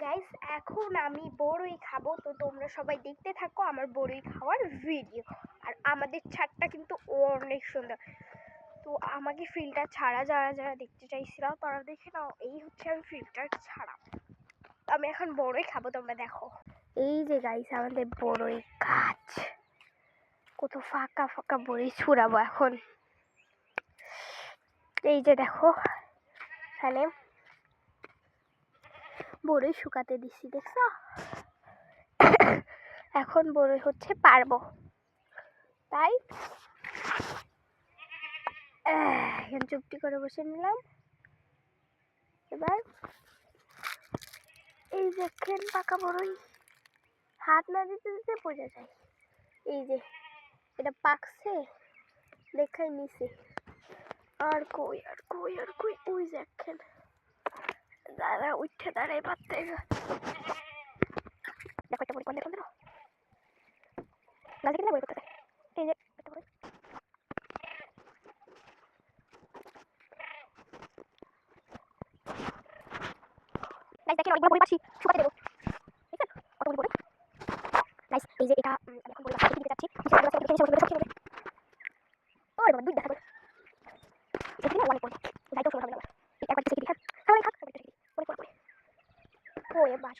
Guys এখন আমি বড়ই খাবো, তো তোমরা সবাই দেখতে থাকো আমার বড়ই খাওয়ার ভিডিও। আর আমাদের ছাদটা কিন্তু অনেক সুন্দর। তো আমাকে ফিল্টার ছাড়া যারা যারা দেখতে চাইছিল তারা দেখে নাও, এই হচ্ছে আমি ফিল্টার ছাড়া। আমি এখন বড়ই খাবো, তোমরা দেখো। এই যে গাইস আমাদের বড়ই গাছ, কত ফাঁকা ফাঁকা বড়ই ছুড়াবো এখন। এই যে দেখো এখানে বড়ই শুকাতে দিচ্ছি, দেখছো? এখন বড়ই হচ্ছে পারবো, তাই এখন চুপটি করে বসে নিলাম। এবার এই দেখেন পাকা বড়ই, হাত না দিতে দিতে বোঝা যায়। এই যে এটা পাকছে, দেখাই নিছি। আর কই আর কই আর কই, ওই দেখেন দাঁড়া উঠে দাঁড়াই পারতে। দেখো একটা বড়ি কোন দেখুন, গাছ থেকে বড়ি করতে। এই যে একটা বড়ি, গাইস দেখেন অনেকগুলো বড়ি পাচ্ছি, শুকাতে দেবো। দেখেন কতগুলো বড়ি। গাইস এই যে এটা আমি এখন বড়ি বাচ্চা দিতে যাচ্ছি, নিচে বড়ি আছে দেখে সব সব নেবে। ওরে বাবা দুই দেখাবো, দেখি না অনেক বড়ি গাইতো শুরু হবে না। একবার দিতে দেখি, হ্যাঁ খাক খাক দেখি বড়ি পড়ে ও এ বাস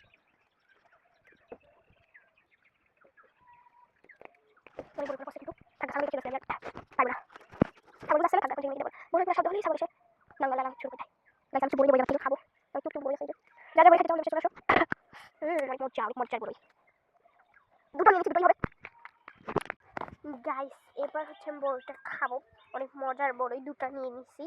বড়ি বড়ি করতে কিন্তু টাকা খালি রেখে দিলাম। পারবো না খাবো না, টাকা করে নিয়ে দেব। বড়ি না শব্দ হলেই সামনে এসে নাঙ্গা লাগা শুরু করে দেয়। গাইস আমি বড়ি বড়ি থেকে খাবো, তাই একটু বড়ি আছে যা যা বড়ি খেতে চাও নিচে চলে আসো। অনেক মজার বড়ি, দুটো নিয়ে নিচ্ছি, দুটোই হবে। গাইস এবার হচ্ছে আমি বড়িটা খাবো, অনেক মজার বড়ি দুটো নিয়ে নিছি।